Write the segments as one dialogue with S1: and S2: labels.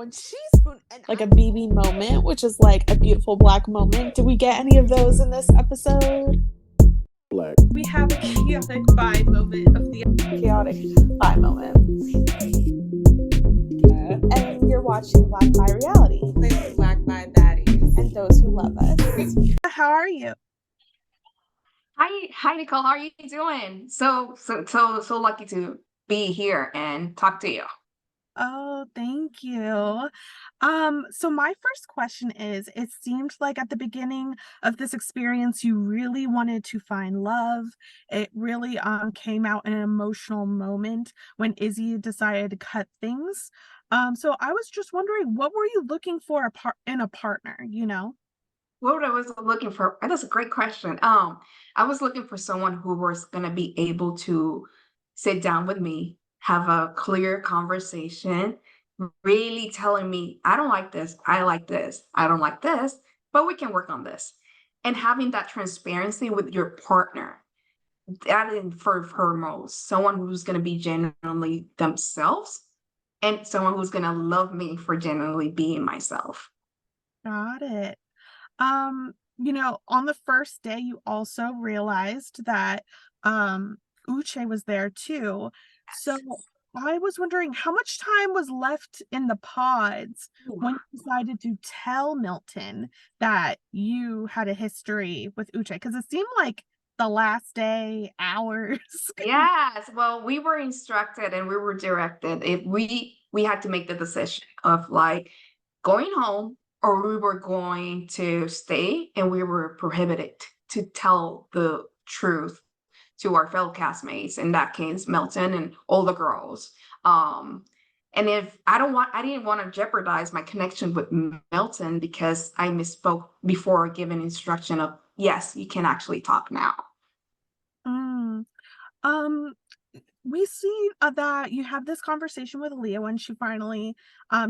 S1: one teaspoon. And like a BB moment, which is like a beautiful black moment. Did we get any of those in this episode?
S2: Black.
S3: We have a chaotic vibe moment of the
S1: chaotic vibe moment. And you're watching Black by Reality.
S3: Black by Baddies.
S1: And those who love us.
S3: How are you?
S4: Hi, Nicole. How are you doing? So lucky to be here and talk to you.
S3: Oh, thank you. So my first question is, it seemed like at the beginning of this experience, you really wanted to find love. It really came out in an emotional moment when Izzy decided to cut things. So I was just wondering, what were you looking for in a partner, you know?
S4: What I was looking for, that's a great question. I was looking for someone who was going to be able to sit down with me, have a clear conversation, really telling me, I don't like this, I like this, I don't like this, but we can work on this. And having that transparency with your partner, that is for foremost, someone who's going to be genuinely themselves and someone who's going to love me for genuinely being myself.
S3: Got it. On the first day, you also realized that Uche was there too. So I was wondering how much time was left in the pods when you decided to tell Milton that you had a history with Uche, because it seemed like the last day, hours.
S4: Yes, well, we were instructed and we were directed. If we had to make the decision of like going home or we were going to stay, and we were prohibited to tell the truth to our fellow castmates, in that case, Milton and all the girls. And if I didn't want to jeopardize my connection with Milton because I misspoke before giving instruction of, yes, you can actually talk now.
S3: We see that you have this conversation with Aaliyah when she finally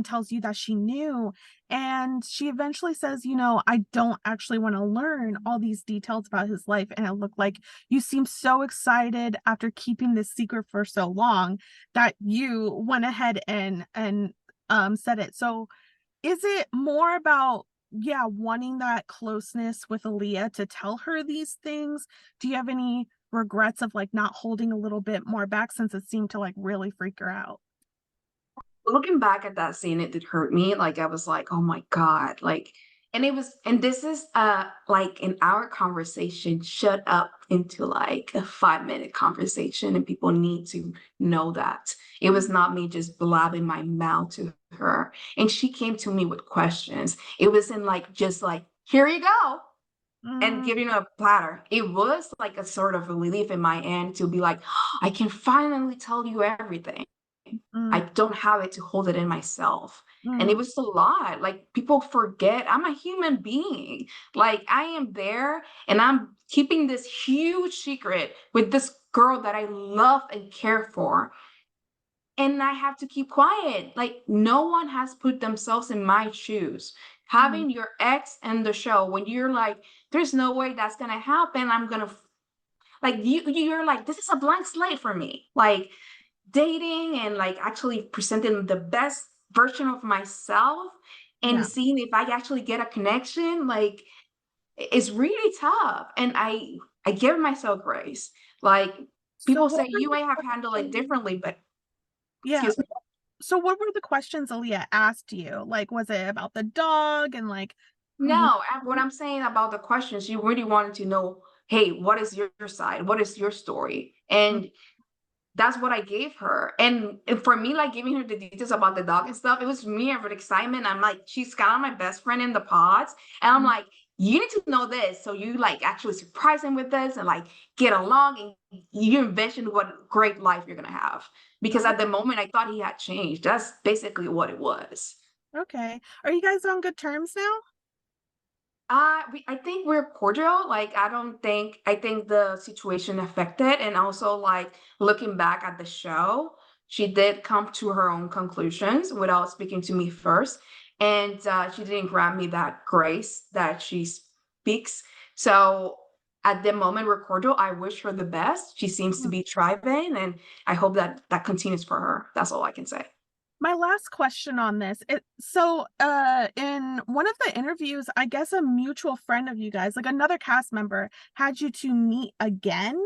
S3: tells you that she knew, and she eventually says, I don't actually want to learn all these details about his life. And it looked like you seemed so excited after keeping this secret for so long that you went ahead and said it. So is it more about wanting that closeness with Aaliyah to tell her these things? Do you have any regrets of like not holding a little bit more back, since it seemed to like really freak her out?
S4: Looking back at that scene, it did hurt me. Like, I was like, oh my God. Like, and this is like in our conversation shut up into like a 5-minute conversation, and people need to know that it was not me just blabbing my mouth to her. And she came to me with questions. It wasn't like just like, here you go, and giving a platter. It was like a sort of relief in my end to be like, I can finally tell you everything. I don't have it to hold it in myself. And it was a lot. Like, people forget I'm a human being. Like, I am there and I'm keeping this huge secret with this girl that I love and care for. And I have to keep quiet. Like, no one has put themselves in my shoes. Having your ex in the show, when you're like, there's no way that's gonna happen. I'm gonna like you're like, this is a blank slate for me. Like, dating and like actually presenting the best version of myself and seeing if I actually get a connection, like, it's really tough. And I give myself grace. Like, people say you may have handled it differently, but excuse me.
S3: So what were the questions Aaliyah asked you? Like, was it about the dog and like?
S4: No, what I'm saying about the questions, you really wanted to know, hey, what is your side? What is your story? And that's what I gave her. And for me, like, giving her the details about the dog and stuff, it was me of excitement. I'm like, she's kind of my best friend in the pods. And I'm like, you need to know this. So you like actually surprise him with this and like get along, and you envision what great life you're going to have. Because at the moment, I thought he had changed. That's basically what it was.
S3: Okay. Are you guys on good terms now?
S4: I think we're cordial. Like, I think the situation affected, and also like looking back at the show, she did come to her own conclusions without speaking to me first, and she didn't grant me that grace that she speaks. So at the moment, we're cordial. I wish her the best. She seems to be thriving, and I hope that continues for her. That's all I can say.
S3: My last question on this. In one of the interviews, I guess a mutual friend of you guys, like another cast member, had you to meet again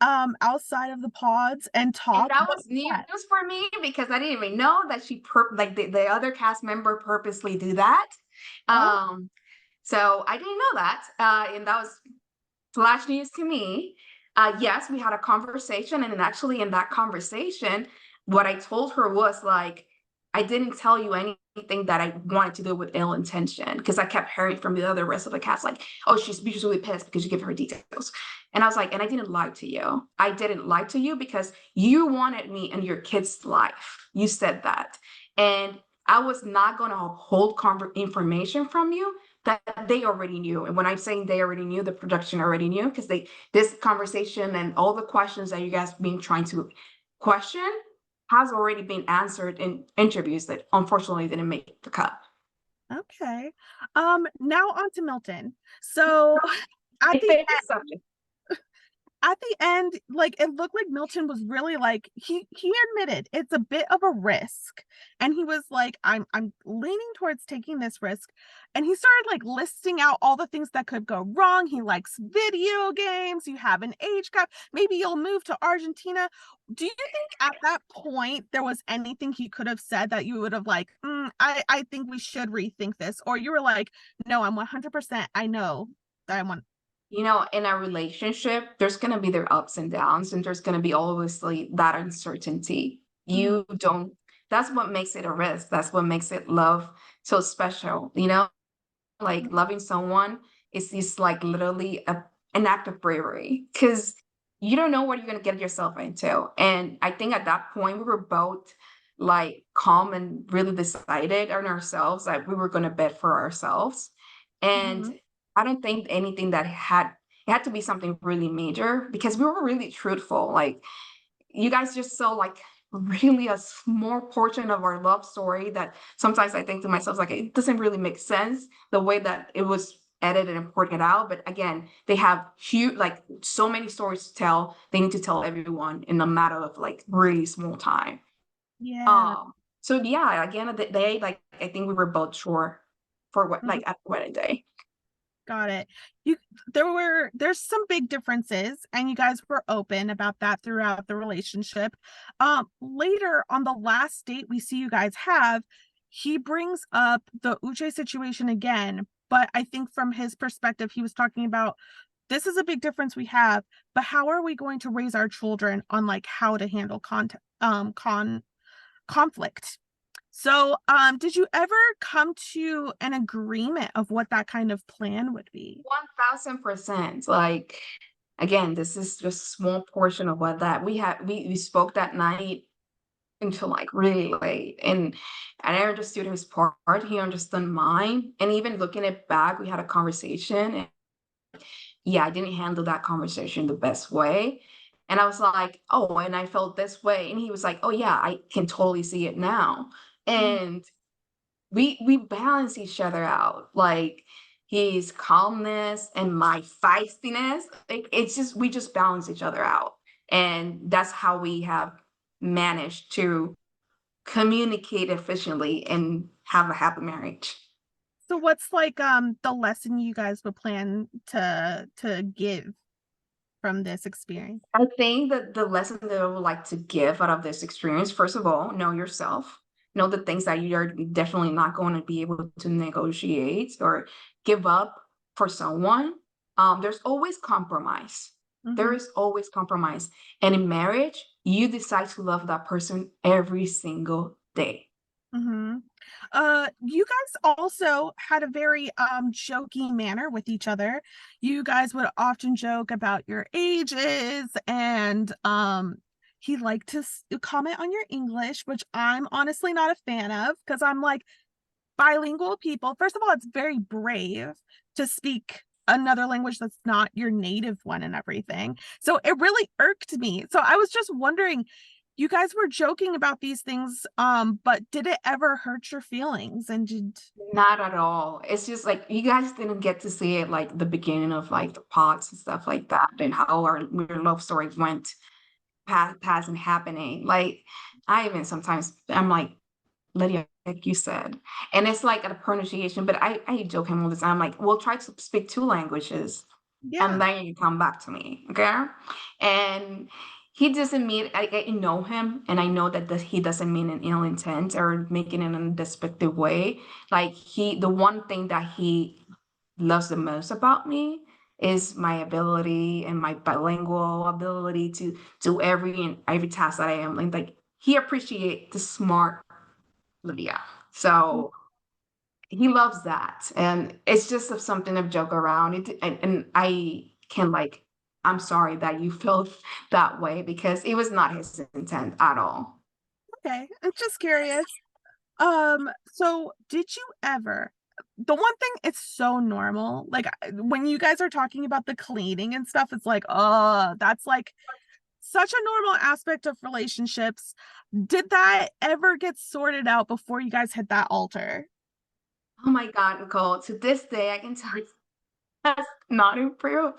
S3: outside of the pods and
S4: And
S3: talk.
S4: that
S3: What
S4: was
S3: was that?
S4: news for me because I didn't even know that like the other cast member purposely do that.
S3: Oh,
S4: Um, so I didn't know that. And that was flash news to me. Yes, we had a conversation, and then actually in that conversation, what I told her was like, I didn't tell you anything that I wanted to do with ill intention because I kept hearing from the other rest of the cast, like, oh, she's really pissed because you give her details. And I was like, and I didn't lie to you. I didn't lie to you because you wanted me in your kid's life. You said that. And I was not going to hold information from you that they already knew. And when I'm saying they already knew, the production already knew because this conversation and all the questions that you guys been trying to question has already been answered in interviews that unfortunately didn't make the cut.
S3: okay. Now on to Milton. So at
S4: My
S3: the
S4: favorite subject.
S3: like it looked like Milton was really like he admitted it's a bit of a risk, and he was like, I'm leaning towards taking this risk, and he started like listing out all the things that could go wrong. He likes video games, you have an age gap, maybe you'll move to Argentina. Do you think at that point there was anything he could have said that you would have like, I think we should rethink this, or you were like, no, I'm 100%, I know that I want.
S4: In a relationship, there's going to be their ups and downs, and there's going to be obviously that uncertainty.
S3: Mhm.
S4: You don't, that's what makes it a risk. That's what makes it love so special. Like loving someone is like literally an act of bravery because you don't know what you're going to get yourself into. And I think at that point, we were both like calm and really decided on ourselves that we were going to bet for ourselves.
S3: Mhm.
S4: And I don't think anything it had to be something really major because we were really truthful. Like you guys just saw like really a small portion of our love story that sometimes I think to myself, like, it doesn't really make sense the way that it was edited and portrayed out. But again, they have huge, like so many stories to tell. They need to tell everyone in a matter of like really small time.
S3: Yeah.
S4: Um, so yeah, again, at the day, like I think we were both sure for what
S3: Mhm.
S4: like at the wedding day.
S3: Got it. You there's some big differences, and you guys were open about that throughout the relationship. Later on the last date we see you guys have, he brings up the Uche situation again, but I think from his perspective, he was talking about this is a big difference we have, but how are we going to raise our children on like how to handle conflict? So, did you ever come to an agreement of what that kind of plan would be?
S4: 1000%. Like again, this is just a small portion of what that we spoke that night until like really late. And I understood his part, he understood mine. And even looking it back, we had a conversation. And yeah, I didn't handle that conversation the best way. And I was like, oh, and I felt this way. And he was like, oh yeah, I can totally see it now.
S3: Mhm.
S4: And we balance each other out. Like his calmness and my feistiness. It's just we just balance each other out. And that's how we have managed to communicate efficiently and have a happy marriage.
S3: So what's like the lesson you guys would plan to give from this experience?
S4: I think that the lesson that I would like to give out of this experience, first of all, know yourself. Know the things that you're definitely not going to be able to negotiate or give up for someone. There's always compromise. There
S3: Mhm.
S4: is always compromise. And in marriage, you decide to love that person every single day.
S3: Mhm. You guys also had a very jokey manner with each other. You guys would often joke about your ages, and he liked to comment on your English, which I'm honestly not a fan of because I'm like, bilingual people, first of all, it's very brave to speak another language that's not your native one and everything. So it really irked me. So I was just wondering, you guys were joking about these things, but did it ever hurt your feelings? And did
S4: Not at all. It's just like you guys didn't get to see it like the beginning of like the pods and stuff like that and how our love story went past and happening. Like I even sometimes I'm like Lydia, like you said. And it's like a pronunciation, but I joke him all the time, like, we'll try to speak two languages and
S3: Yeah.
S4: then you come back to me, okay? And he doesn't mean, I know him, and I know that he doesn't mean an ill intent or making it in a despective way. Like, the one thing that he loves the most about me is my ability and my bilingual ability to do every task that I am. Like he appreciates the smart Lydia. So he loves that. And it's just something to joke around. And I can like, I'm sorry that you felt that way because it was not his intent at all.
S3: Okay. I'm just curious. So did you ever, the one thing, it's so normal. Like when you guys are talking about the cleaning and stuff, it's like, oh, that's like such a normal aspect of relationships. Did that ever get sorted out before you guys hit that altar?
S4: Oh my God, Nicole, to this day, I can tell you that's not improved.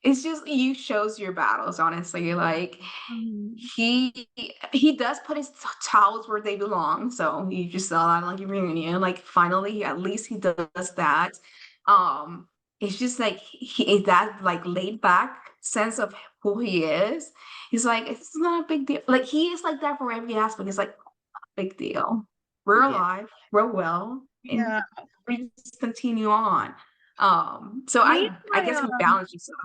S4: It's just you shows your battles, honestly. Like
S3: Mhm.
S4: he does put his towels where they belong. So you just saw that like a reunion. Like finally, at least he does that. Um, it's just like he that like laid back sense of who he is. He's like, it's not a big deal. Like he is like that for every aspect. It's like big deal. We're
S3: Yeah.
S4: alive, we're well, and
S3: Yeah.
S4: we just continue on. So
S3: Me and
S4: I
S3: my
S4: guess we balance yourself.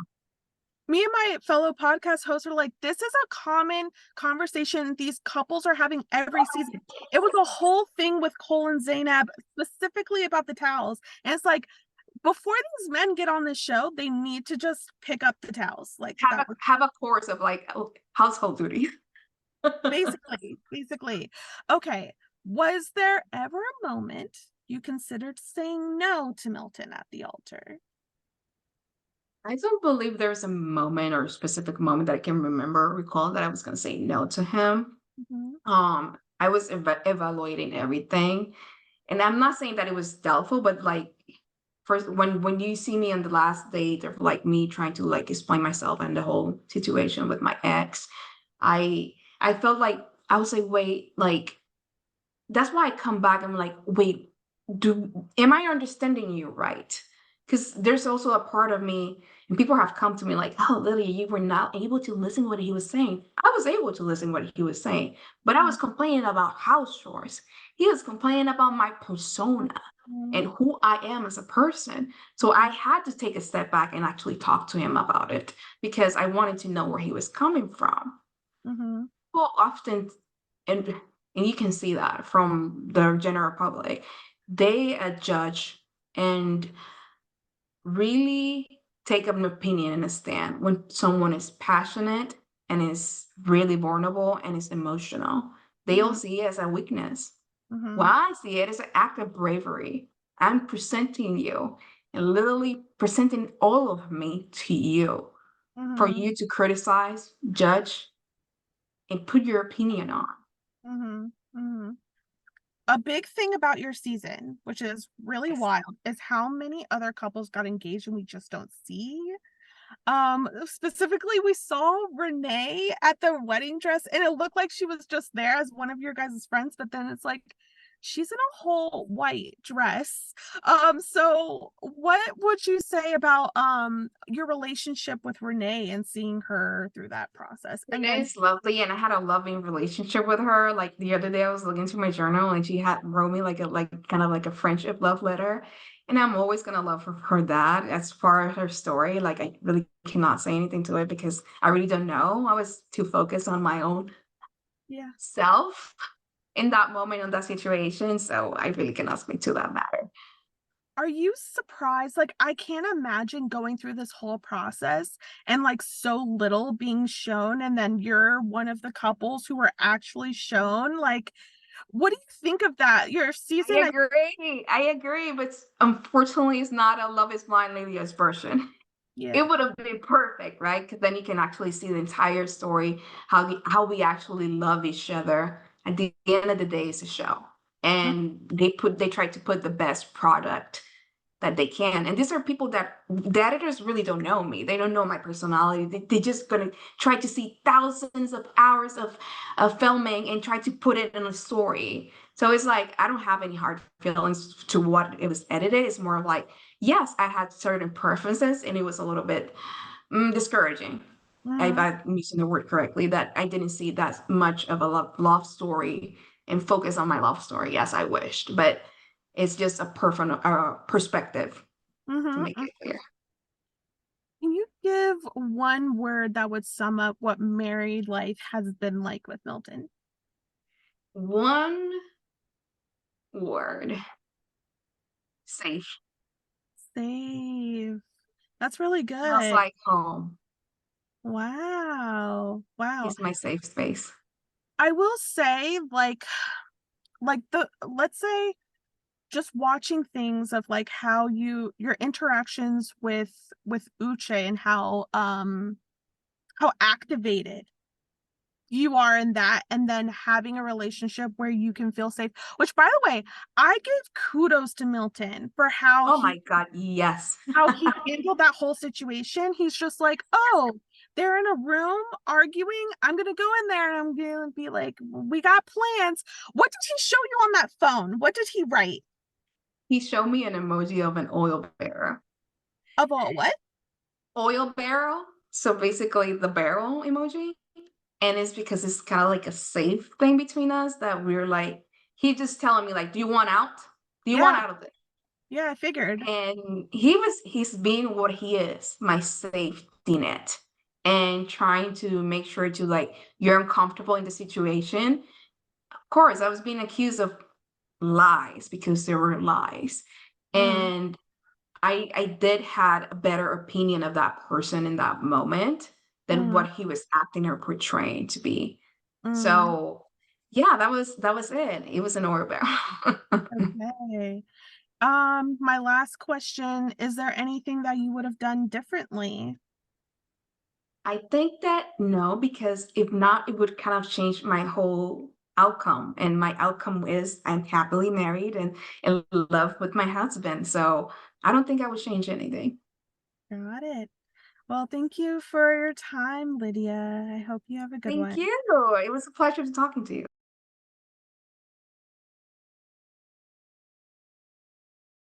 S3: me and my fellow podcast hosts are like, this is a common conversation these couples are having every season. It was a whole thing with Cole and Zaynab specifically about the towels. And it's like, before these men get on this show, they need to just pick up the towels. Like that was
S4: Have a course of like household duties.
S3: basically. Okay. Was there ever a moment you considered saying no to Milton at the altar?
S4: I don't believe there's a moment or a specific moment that I can remember or recall that I was going to say no to him.
S3: Mhm.
S4: I was evaluating everything, and I'm not saying that it was doubtful, but like first when you see me on the last date of like me trying to like explain myself and the whole situation with my ex, I felt like I was like, wait, like that's why I come back. I'm like, wait, am I understanding you right? Because there's also a part of me, and people have come to me like, oh, Lydia, you were not able to listen what he was saying. I was able to listen what he was saying, but I was complaining about house chores. He was complaining about my persona
S3: Mhm.
S4: and who I am as a person. So I had to take a step back and actually talk to him about it because I wanted to know where he was coming from.
S3: Mhm.
S4: People often, and and you can see that from the general public, they judge and really take an opinion and a stand when someone is passionate and is really vulnerable and is emotional. They'll
S3: Mhm.
S4: see it as a weakness. Well,
S3: Mhm.
S4: I see it as an act of bravery. I'm presenting you and literally presenting all of me to you for
S3: Mhm.
S4: you to criticize, judge, and put your opinion on.
S3: Mhm. Mhm. A big thing about your season, which is really wild, is how many other couples got engaged and we just don't see. Specifically, we saw Renee at the wedding dress, and it looked like she was just there as one of your guys' friends, but then it's like she's in a whole white dress. So what would you say about your relationship with Renee and seeing her through that process? And then
S4: Renee's lovely, and I had a loving relationship with her. Like the other day, I was looking through my journal, and she had wrote me like kind of like a friendship love letter, and I'm always gonna love her for that. As far as her story, like I really cannot say anything to it because I really don't know. I was too focused on my own
S3: yeah.
S4: self in that moment, in that situation, so I really cannot speak to that matter.
S3: Are you surprised? Like, I can't imagine going through this whole process and like so little being shown, and then you're one of the couples who were actually shown. Like, what do you think of that? Your season,
S4: I agree, but unfortunately, it's not a Love Is Blind Lydia's version.
S3: yeah.
S4: It would have been perfect, right? Because then you can actually see the entire story, how we actually love each other. At the end of the day, it's a show, and they try to put the best product that they can. And these are people that the editors really don't know me. They don't know my personality. They just gonna try to see thousands of hours of filming and try to put it in a story. So it's like I don't have any hard feelings to what it was edited. It's more of like, yes, I had certain preferences, and it was a little bit discouraging. If
S3: Mhm.
S4: I'm using the word correctly, that I didn't see that much of a love story and focus on my love story as I wished. But it's just a personal perspective to
S3: Mhm.
S4: make it clear.
S3: Can you give one word that would sum up what married life has been like with Milton?
S4: One word, safe.
S3: Safe. That's really
S4: Smells
S3: good.
S4: like home.
S3: Wow. Wow.
S4: He's my safe space.
S3: I will say, let's say just watching things of like how your interactions with Uche and how activated you are in that, and then having a relationship where you can feel safe, which by the way, I give kudos to Milton for
S4: Oh my God, yes.
S3: how he handled that whole situation. He's just like, oh, they're in a room arguing, I'm gonna go in there and I'm gonna be like, we got plans. What did he show you on that phone? What did he write?
S4: He showed me an emoji of an oil barrel.
S3: About what?
S4: Oil barrel. So basically the barrel emoji. And it's because it's kind of like a safe thing between us that we're like, he just telling me like, do you want out? Do you want
S3: Yeah,
S4: out of this?
S3: yeah, I figured.
S4: And he's being what he is, my safety net, and trying to make sure to like, you're uncomfortable in the situation. Of course, I was being accused of lies because there were lies.
S3: Mm,
S4: And I did had a better opinion of that person in that moment than
S3: mm,
S4: what he was acting or portraying to be.
S3: mm.
S4: So yeah, that was it. It was an oil barrel.
S3: Okay. My last question, is there anything that you would have done differently?
S4: I think that no, because if not, it would kind of change my whole outcome. And my outcome is I'm happily married and in love with my husband. So I don't think I would change anything.
S3: Got it. Well, thank you for your time, Lydia. I hope you have a good
S4: Thank
S3: one.
S4: you. It was a pleasure talking to you.